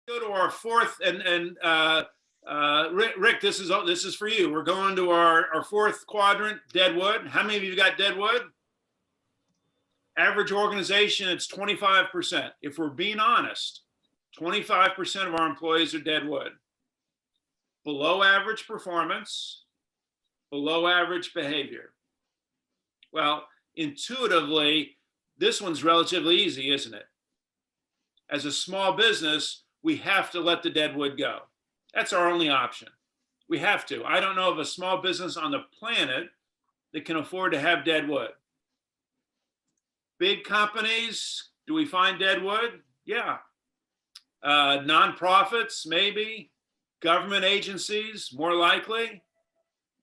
Go to our fourth, Rick, this is for you. We're going to our fourth quadrant, Deadwood. How many of you got Deadwood? Average organization, it's 25%. If we're being honest, 25% of our employees are Deadwood. Below average performance, below average behavior. Well, intuitively, this one's relatively easy, isn't it? As a small business, we have to let the Deadwood go. That's our only option. We have to. I don't know of a small business on the planet that can afford to have Deadwood. Big companies, do we find Deadwood? Yeah. Nonprofits, maybe. Government agencies, more likely.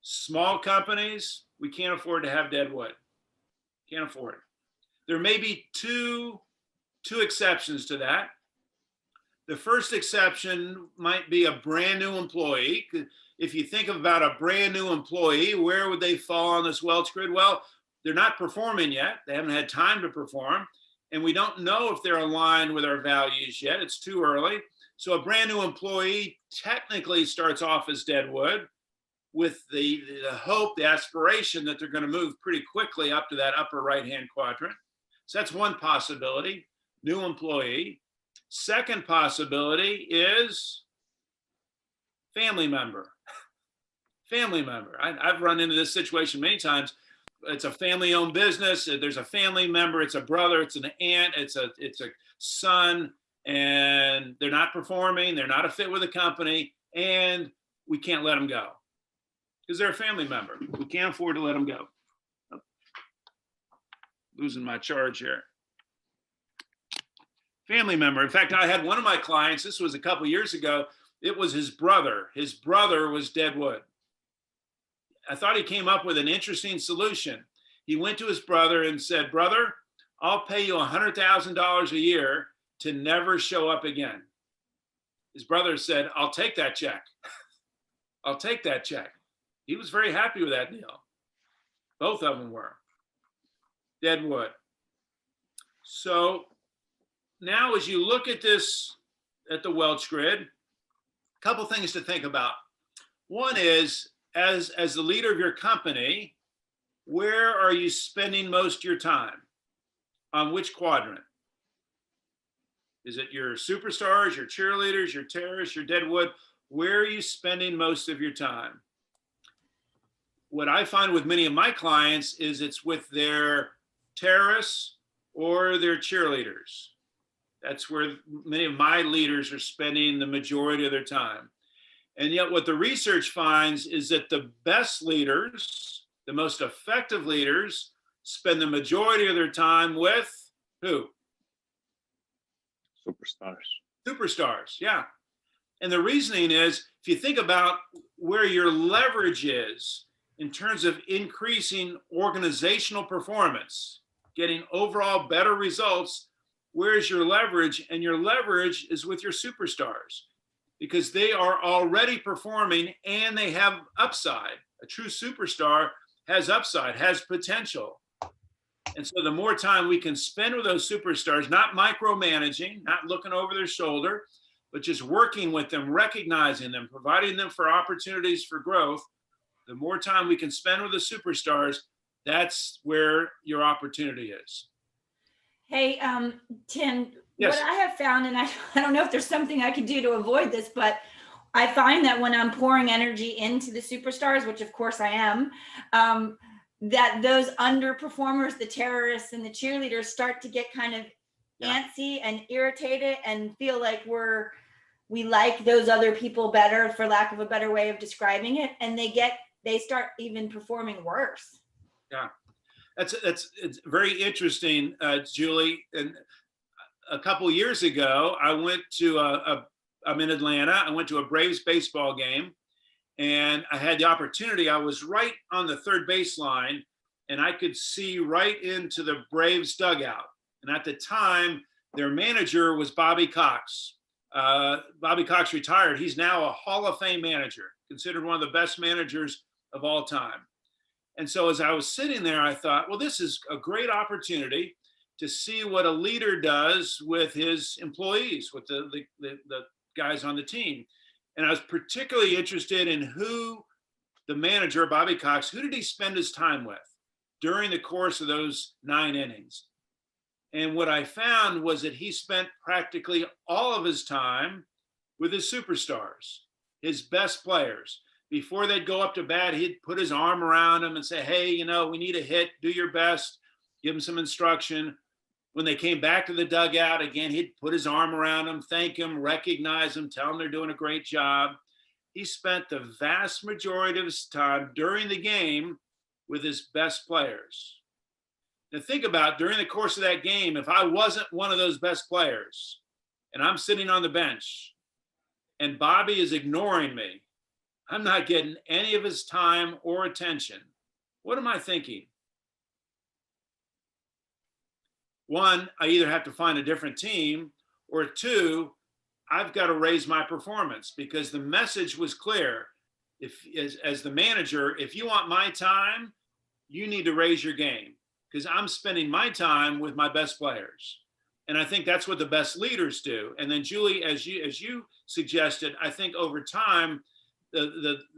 Small companies, we can't afford to have Deadwood. Can't afford it. There may be two exceptions to that. The first exception might be a brand new employee. If you think about a brand new employee, where would they fall on this Welch grid? Well, they're not performing yet. They haven't had time to perform. And we don't know if they're aligned with our values yet. It's too early. So a brand new employee technically starts off as Deadwood with the hope, the aspiration that they're going to move pretty quickly up to that upper right-hand quadrant. So that's one possibility, new employee. Second possibility is family member. Family member. I've run into this situation many times. It's a family-owned business. There's a family member. It's a brother. It's an aunt. It's a son, and they're not performing. They're not a fit with the company, and we can't let them go because they're a family member. We can't afford to let them go. Oh, losing my charge here. Family member. In fact, I had one of my clients, this was a couple years ago, it was his brother. His brother was Deadwood. I thought he came up with an interesting solution. He went to his brother and said, brother, I'll pay you $100,000 a year to never show up again. His brother said, I'll take that check. I'll take that check. He was very happy with that deal. Both of them were. Deadwood. So now as you look at this, at the Welch grid, a couple things to think about. One is, as the leader of your company, where are you spending most of your time? On which quadrant? Is it your superstars, your cheerleaders, your terrorists, your Deadwood? Where are you spending most of your time? What I find with many of my clients is it's with their terrorists or their cheerleaders. That's where many of my leaders are spending the majority of their time. And yet what the research finds is that the best leaders, the most effective leaders, spend the majority of their time with who? Superstars. Superstars, yeah. And the reasoning is, if you think about where your leverage is in terms of increasing organizational performance, getting overall better results, where's your leverage? And your leverage is with your superstars, because they are already performing and they have upside. A true superstar has upside, has potential. And so the more time we can spend with those superstars, not micromanaging, not looking over their shoulder, but just working with them, recognizing them, providing them for opportunities for growth, the more time we can spend with the superstars, that's where your opportunity is. Hey, Tim, yes. What I have found, and I don't know if there's something I can do to avoid this, but I find that when I'm pouring energy into the superstars, which of course I am, that those underperformers, the terrorists and the cheerleaders, start to get kind of antsy and irritated and feel like we like those other people better, for lack of a better way of describing it, and they start even performing worse. Yeah. It's very interesting, Julie. And a couple years ago, I went to I'm in Atlanta. I went to a Braves baseball game, and I had the opportunity. I was right on the third baseline, and I could see right into the Braves dugout. And at the time, their manager was Bobby Cox. Bobby Cox retired. He's now a Hall of Fame manager, considered one of the best managers of all time. And so as I was sitting there, I thought, well, this is a great opportunity to see what a leader does with his employees, with the guys on the team. And I was particularly interested in who the manager, Bobby Cox, who did he spend his time with during the course of those 9 innings? And what I found was that he spent practically all of his time with his superstars, his best players. Before they'd go up to bat, he'd put his arm around them and say, hey, you know, we need a hit, do your best, give them some instruction. When they came back to the dugout, again, he'd put his arm around them, thank them, recognize them, tell them they're doing a great job. He spent the vast majority of his time during the game with his best players. Now think about, during the course of that game, if I wasn't one of those best players and I'm sitting on the bench and Bobby is ignoring me, I'm not getting any of his time or attention. What am I thinking? One, I either have to find a different team, or two, I've got to raise my performance, because the message was clear. If, as the manager, if you want my time, you need to raise your game, because I'm spending my time with my best players. And I think that's what the best leaders do. And then Julie, as you suggested, I think over time, the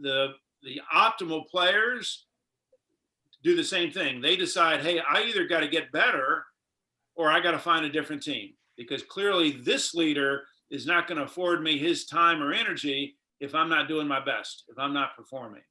optimal players do the same thing. They decide, hey, I either got to get better or I got to find a different team, because clearly this leader is not going to afford me his time or energy if I'm not doing my best, if I'm not performing.